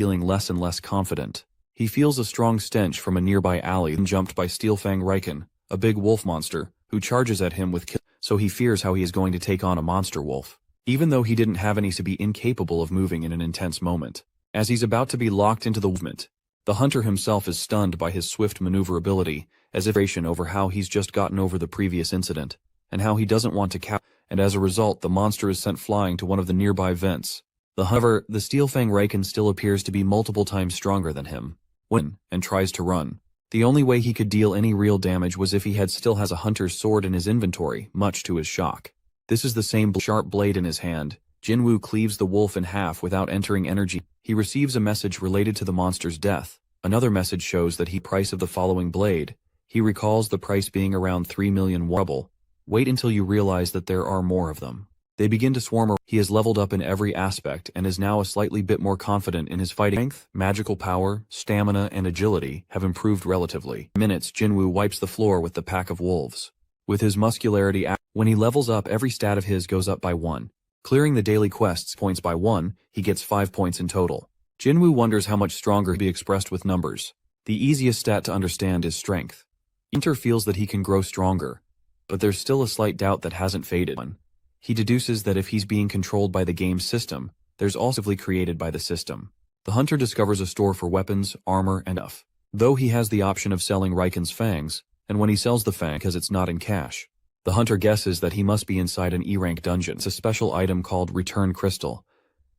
feeling less and less confident. He feels a strong stench from a nearby alley and jumped by Steelfang Riken, a big wolf monster, who charges at him with kill, so he fears how he is going to take on a monster wolf. Even though he didn't have any to be incapable of moving in an intense moment. As he's about to be locked into the movement, the hunter himself is stunned by his swift maneuverability, as if over how he's just gotten over the previous incident, and how he doesn't want to cap, and as a result the monster is sent flying to one of the nearby vents. However, the Steelfang Riken still appears to be multiple times stronger than him, and tries to run. The only way he could deal any real damage was if he still has a hunter's sword in his inventory, much to his shock. This is the same sharp blade in his hand. Jinwoo cleaves the wolf in half without entering energy. He receives a message related to the monster's death. Another message shows that the price of the following blade. He recalls the price being around 3 million ruble. Wait until you realize that there are more of them. They begin to swarm. He has leveled up in every aspect and is now a slightly bit more confident in his fighting. Strength, magical power, stamina, and agility have improved relatively. In minutes, Jinwoo wipes the floor with the pack of wolves. With his muscularity, when he levels up, every stat of his goes up by 1. Clearing the daily quests points by 1, he gets 5 points in total. Jinwoo wonders how much stronger he'll be expressed with numbers. The easiest stat to understand is strength. Inter feels that he can grow stronger, but there's still a slight doubt that hasn't faded. He deduces that if he's being controlled by the game's system, there's also created by the system. The hunter discovers a store for weapons, armor, and stuff. Though he has the option of selling Riken's fangs, and when he sells the fang because it's not in cash, the hunter guesses that he must be inside an E-rank dungeon. It's a special item called Return Crystal.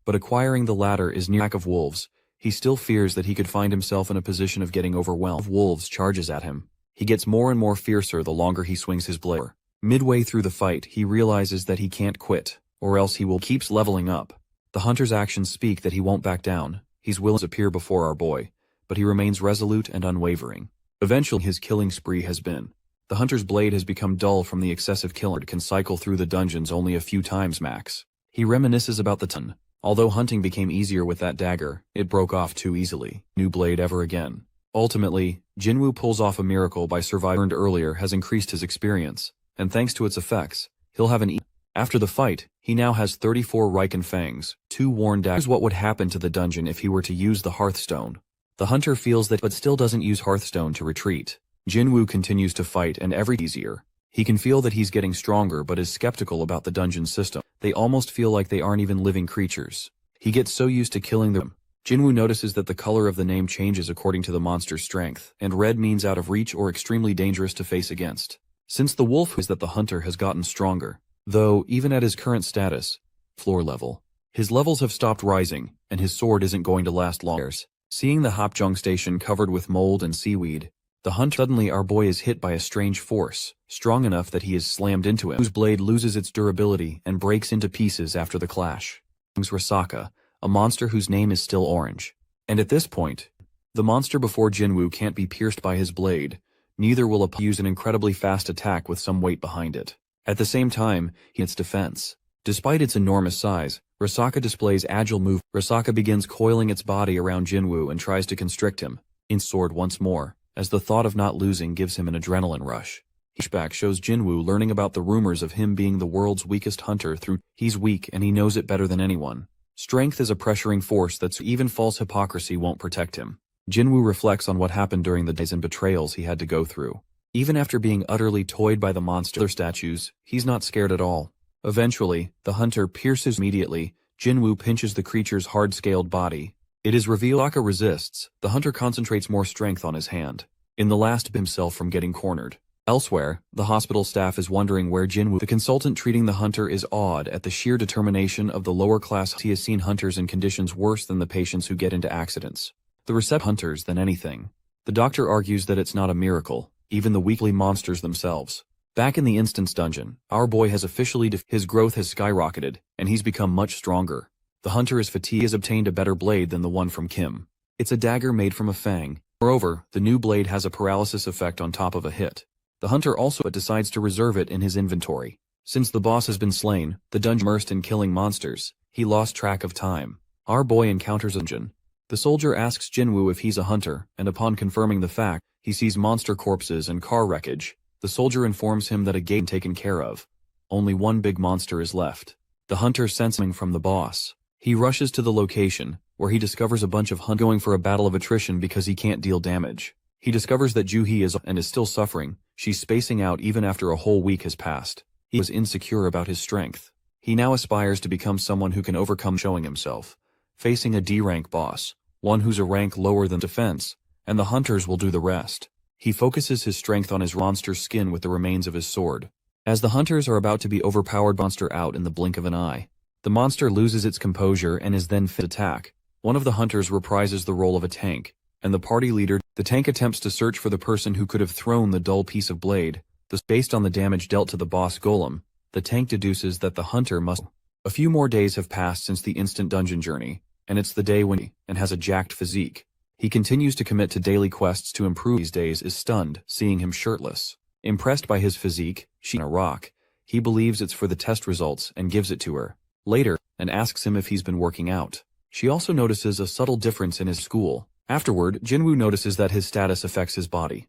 But acquiring the latter is near a pack of wolves. He still fears that he could find himself in a position of getting overwhelmed. Wolves charges at him. He gets more and more fiercer the longer he swings his blade. Midway through the fight, he realizes that he can't quit, or else he will keep leveling up. The hunter's actions speak that he won't back down. He's willing to appear before our boy, but he remains resolute and unwavering. Eventually his killing spree has been. The hunter's blade has become dull from the excessive killing. Can cycle through the dungeons only a few times max. He reminisces about the ton. Although hunting became easier with that dagger, it broke off too easily. New blade ever again. Ultimately, Jinwoo pulls off a miracle by surviving. Earned earlier has increased his experience, and thanks to its effects, he'll have an After the fight, he now has 34 Riken fangs, 2 worn daggers. What would happen to the dungeon if he were to use the Hearthstone? The hunter feels that but still doesn't use Hearthstone to retreat. Jinwoo continues to fight and every easier. He can feel that he's getting stronger but is skeptical about the dungeon system. They almost feel like they aren't even living creatures. He gets so used to killing them. Jinwoo notices that the color of the name changes according to the monster's strength, and red means out of reach or extremely dangerous to face against. Since the wolf is that the hunter has gotten stronger, though even at his current status, floor level, his levels have stopped rising, and his sword isn't going to last long. Seeing the Hapjeong station covered with mold and seaweed, the hunter suddenly our boy is hit by a strange force, strong enough that he is slammed into it, whose blade loses its durability and breaks into pieces after the clash. Rasaka, a monster whose name is still orange. And at this point, the monster before Jinwoo can't be pierced by his blade, neither will use an incredibly fast attack with some weight behind it. At the same time, its defense. Despite its enormous size, Rasaka displays agile move. Rasaka begins coiling its body around Jinwoo and tries to constrict him, in sword once more, as the thought of not losing gives him an adrenaline rush. Flashback shows Jinwoo learning about the rumors of him being the world's weakest hunter through. He's weak and he knows it better than anyone. Strength is a pressuring force that's even false hypocrisy won't protect him. Jinwoo reflects on what happened during the days and betrayals he had to go through. Even after being utterly toyed by the monster statues, he's not scared at all. Eventually, the hunter pierces immediately. Jinwoo pinches the creature's hard-scaled body. It is revealed Rasaka resists. The hunter concentrates more strength on his hand. In the last himself from getting cornered. Elsewhere, the hospital staff is wondering where Jinwoo. The consultant treating the hunter is awed at the sheer determination of the lower class. He has seen hunters in conditions worse than the patients who get into accidents. The recept hunters than anything. The doctor argues that it's not a miracle, even the weakly monsters themselves. Back in the instance dungeon, our boy has officially his growth has skyrocketed, and he's become much stronger. The hunter is fatigued. He has obtained a better blade than the one from Kim. It's a dagger made from a fang. Moreover, the new blade has a paralysis effect on top of a hit. The hunter also decides to reserve it in his inventory. Since the boss has been slain, the dungeon immersed in killing monsters, he lost track of time. Our boy encounters a dungeon. The soldier asks Jinwoo if he's a hunter, and upon confirming the fact, he sees monster corpses and car wreckage. The soldier informs him that a gate taken care of. Only one big monster is left. The hunter sensing from the boss. He rushes to the location, where he discovers a bunch of hunters going for a battle of attrition because he can't deal damage. He discovers that Juhee is still suffering. She's spacing out even after a whole week has passed. He was insecure about his strength. He now aspires to become someone who can overcome showing himself. Facing a D-rank boss, one who's a rank lower than defense, and the hunters will do the rest. He focuses his strength on his monster's skin with the remains of his sword. As the hunters are about to be overpowered, monster out in the blink of an eye. The monster loses its composure and is then fit to attack. One of the hunters reprises the role of a tank, and the party leader, the tank, attempts to search for the person who could have thrown the dull piece of blade. Based on the damage dealt to the boss golem, the tank deduces that the hunter must. A few more days have passed since the instant dungeon journey, and it's the day when he has a jacked physique. He continues to commit to daily quests to improve. These days is stunned, seeing him shirtless. Impressed by his physique, she on a rock. He believes it's for the test results and gives it to her. Later, and asks him if he's been working out. She also notices a subtle difference in his school. Afterward, Jinwoo notices that his status affects his body.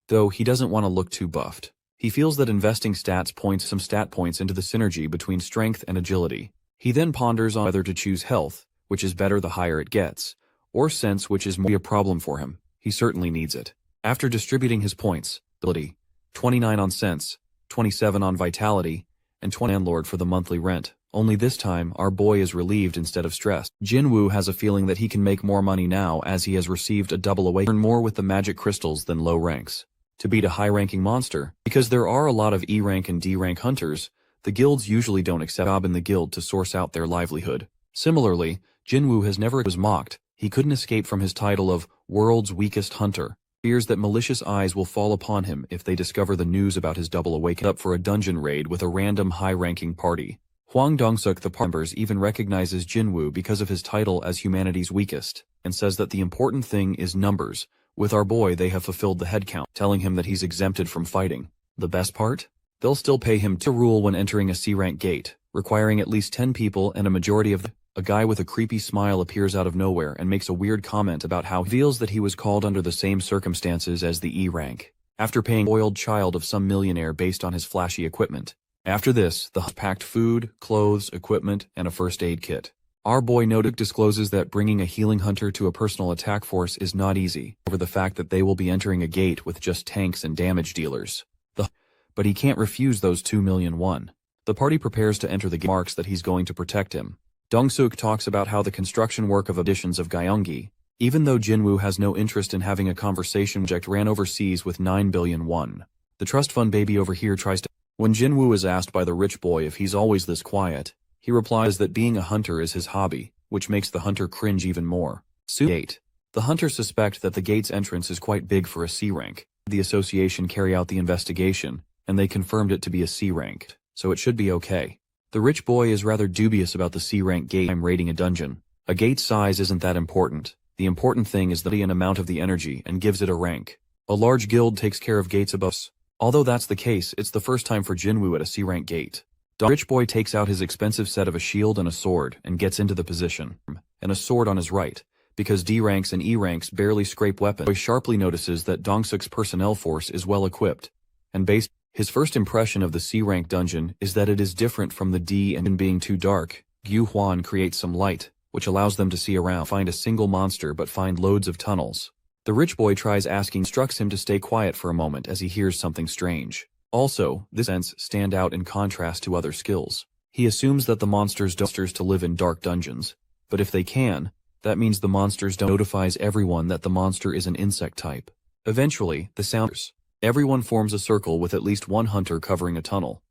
Though he doesn't want to look too buffed. He feels that investing some stat points into the synergy between strength and agility. He then ponders on whether to choose health, which is better the higher it gets, or sense, which is more a problem for him. He certainly needs it. After distributing his points, ability, 29 on sense, 27 on vitality, and 20 landlord for the monthly rent. Only this time, our boy is relieved instead of stressed. Jinwoo has a feeling that he can make more money now as he has received a double awakening. Earn more with the magic crystals than low ranks. To beat a high-ranking monster, because there are a lot of E-rank and D-rank hunters, the guilds usually don't accept a job in the guild to source out their livelihood. Similarly, Jinwoo has never was mocked. He couldn't escape from his title of World's Weakest Hunter. Fears that malicious eyes will fall upon him if they discover the news about his double awakening. Up for a dungeon raid with a random high-ranking party. Hwang Dong-suk, the party members, even recognizes Jinwoo because of his title as humanity's weakest, and says that the important thing is numbers. With our boy, they have fulfilled the headcount, telling him that he's exempted from fighting. The best part? They'll still pay him to rule when entering a C-rank gate, requiring at least 10 people and a majority of them. A guy with a creepy smile appears out of nowhere and makes a weird comment about how he feels that he was called under the same circumstances as the E-rank, after paying a spoiled child of some millionaire based on his flashy equipment. After this, the packed food, clothes, equipment, and a first aid kit. Our boy Noduk discloses that bringing a healing hunter to a personal attack force is not easy, over the fact that they will be entering a gate with just tanks and damage dealers. But he can't refuse those 2 million won. The party prepares to enter the gate, marks that he's going to protect him. Dong-suk talks about how the construction work of additions of Gyeonggi, even though Jinwoo has no interest in having a conversation, project ran overseas with 9 billion won. The trust fund baby over here tries to. When Jinwoo is asked by the rich boy if he's always this quiet, he replies that being a hunter is his hobby, which makes the hunter cringe even more. 8. The hunters suspect that the gate's entrance is quite big for a C rank. The association carry out the investigation, and they confirmed it to be a C rank, so it should be okay. The rich boy is rather dubious about the C rank gate. I'm raiding a dungeon. A gate's size isn't that important. The important thing is the amount of the energy and gives it a rank. A large guild takes care of gates above us. Although that's the case, it's the first time for Jinwoo at a C rank gate. Rich boy takes out his expensive set of a shield and a sword and gets into the position, and a sword on his right, because D ranks and E ranks barely scrape weapons. Boy sharply notices that Dong-suk's personnel force is well equipped, and based his first impression of the C rank dungeon is that it is different from the D, and in being too dark, Gyu Hwan creates some light, which allows them to see around, find a single monster but find loads of tunnels. The rich boy tries asking, instructs him to stay quiet for a moment as he hears something strange. Also, this sense stand out in contrast to other skills. He assumes that the monsters don't to live in dark dungeons, but if they can, that means the monsters don't. Notifies everyone that the monster is an insect type. Eventually, the sounds. Everyone forms a circle with at least one hunter covering a tunnel.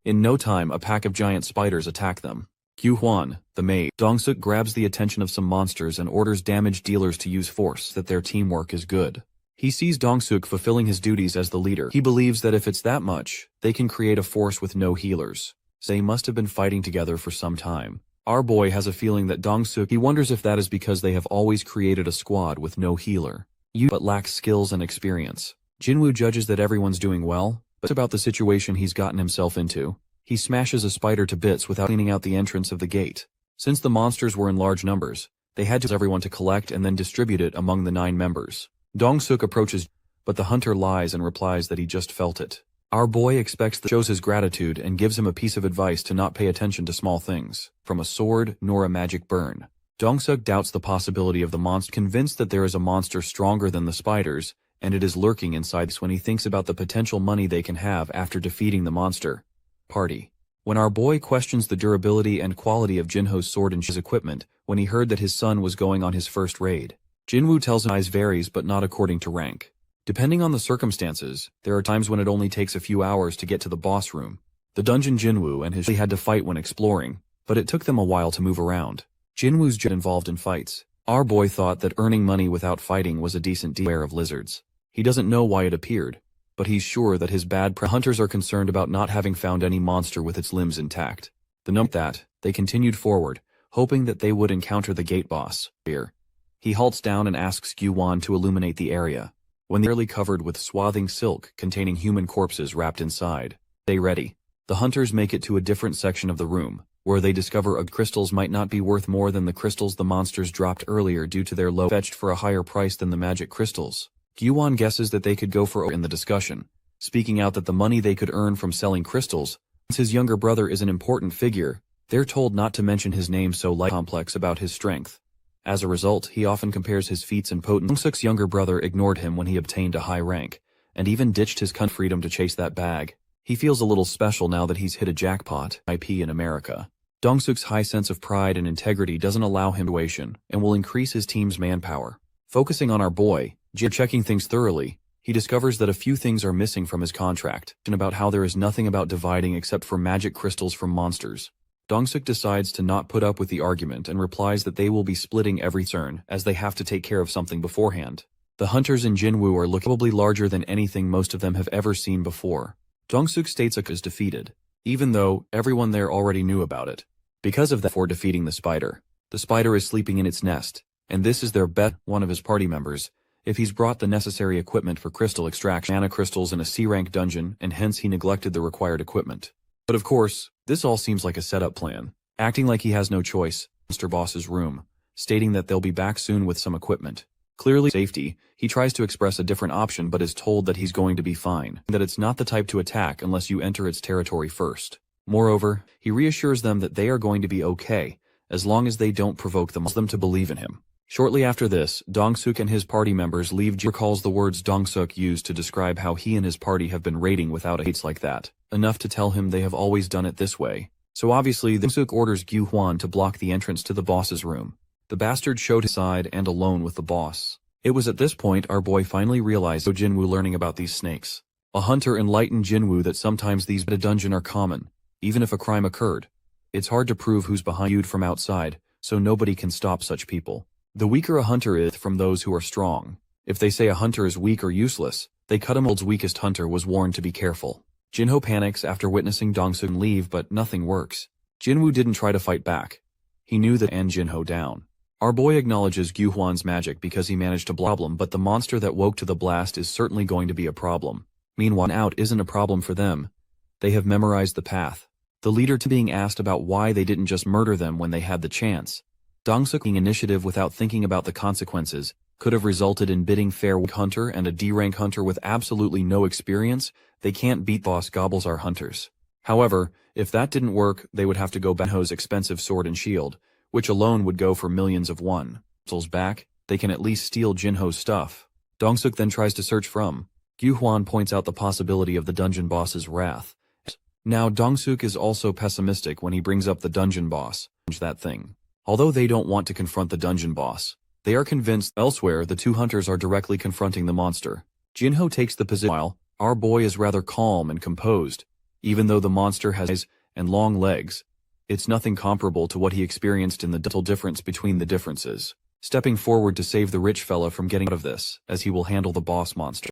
In no time, a pack of giant spiders attack them. Gyu Hwan, the maid, Dong-suk grabs the attention of some monsters and orders damage dealers to use force, that their teamwork is good. He sees Dong-suk fulfilling his duties as the leader. He believes that if it's that much, they can create a force with no healers. They must have been fighting together for some time. Our boy has a feeling that Dong-suk, he wonders if that is because they have always created a squad with no healer, but lacks skills and experience. Jinwoo judges that everyone's doing well, but about the situation he's gotten himself into. He smashes a spider to bits without cleaning out the entrance of the gate. Since the monsters were in large numbers, they had to everyone to collect and then distribute it among the 9 members. Dong-suk approaches, but the hunter lies and replies that he just felt it. Our boy expects that shows his gratitude and gives him a piece of advice to not pay attention to small things, from a sword nor a magic burn. Dong-suk doubts the possibility of the monster, convinced that there is a monster stronger than the spiders, and it is lurking inside when he thinks about the potential money they can have after defeating the monster. Party. When our boy questions the durability and quality of Jinho's sword and his equipment, when he heard that his son was going on his first raid, Jinwoo tells him size varies but not according to rank. Depending on the circumstances, there are times when it only takes a few hours to get to the boss room. The dungeon Jinwoo and his had to fight when exploring, but it took them a while to move around. Jinwoo's just involved in fights. Our boy thought that earning money without fighting was a decent deal of lizards. He doesn't know why it appeared, but he's sure that his hunters are concerned about not having found any monster with its limbs intact. They continued forward, hoping that they would encounter the gate boss. Here, he halts down and asks Gyuwan to illuminate the area. When they're covered with swathing silk containing human corpses wrapped inside, they ready. The hunters make it to a different section of the room, where they discover crystals might not be worth more than the crystals the monsters dropped earlier due to their low fetched for a higher price than the magic crystals. Gyuwan guesses that they could go for in the discussion, speaking out that the money they could earn from selling crystals. Since his younger brother is an important figure, they're told not to mention his name so complex about his strength. As a result, he often compares his feats and potency. Dong-suk's younger brother ignored him when he obtained a high rank, and even ditched his freedom to chase that bag. He feels a little special now that he's hit a jackpot IP in America. Dong-suk's high sense of pride and integrity doesn't allow him to and will increase his team's manpower. Focusing on our boy, checking things thoroughly, he discovers that a few things are missing from his contract, and about how there is nothing about dividing except for magic crystals from monsters. Dong-suk decides to not put up with the argument and replies that they will be splitting every turn as they have to take care of something beforehand. The hunters in Jinwoo are probably larger than anything most of them have ever seen before. Dong-suk states is defeated, even though everyone there already knew about it. Because of that, for defeating the spider is sleeping in its nest, and this is their bet. One of his party members, if he's brought the necessary equipment for crystal extraction, mana crystals in a C-rank dungeon, and hence he neglected the required equipment. But of course, this all seems like a setup plan. Acting like he has no choice, Monster Boss's room, stating that they'll be back soon with some equipment. Clearly safety, he tries to express a different option but is told that he's going to be fine, that it's not the type to attack unless you enter its territory first. Moreover, he reassures them that they are going to be okay, as long as they don't provoke them to believe in him. Shortly after this, Dong-suk and his party members leave. Recalls the words Dong-suk used to describe how he and his party have been raiding without a hates like that, enough to tell him they have always done it this way. So obviously Dong-suk orders Gyuwan to block the entrance to the boss's room. The bastard showed his side and alone with the boss. It was at this point our boy finally realized Jinwoo learning about these snakes. A hunter enlightened Jinwoo that sometimes these in a dungeon are common, even if a crime occurred. It's hard to prove who's behind you from outside, so nobody can stop such people. The weaker a hunter is from those who are strong. If they say a hunter is weak or useless, they cut him. World's weakest hunter was warned to be careful. Jinho panics after witnessing Dong-suk leave, but nothing works. Jinwoo didn't try to fight back. He knew that and Jinho down. Our boy acknowledges Gyuwan's magic because he managed to block them, but the monster that woke to the blast is certainly going to be a problem. Meanwhile, out isn't a problem for them. They have memorized the path. The leader to being asked about why they didn't just murder them when they had the chance. Dong-suk taking initiative without thinking about the consequences could have resulted in bidding fair hunter and a D-rank hunter with absolutely no experience. They can't beat boss gobbles our hunters. However, if that didn't work, they would have to go Banho's expensive sword and shield, which alone would go for millions of won. Back, they can at least steal Jinho's stuff. Dong-suk then tries to search from. Gyuwan points out the possibility of the dungeon boss's wrath. Now Dong-suk is also pessimistic when he brings up the dungeon boss. That thing. Although they don't want to confront the dungeon boss, they are convinced elsewhere the two hunters are directly confronting the monster. Jinho takes the position while our boy is rather calm and composed, even though the monster has eyes and long legs. It's nothing comparable to what he experienced in the little difference between the differences. Stepping forward to save the rich fella from getting out of this, as he will handle the boss monster.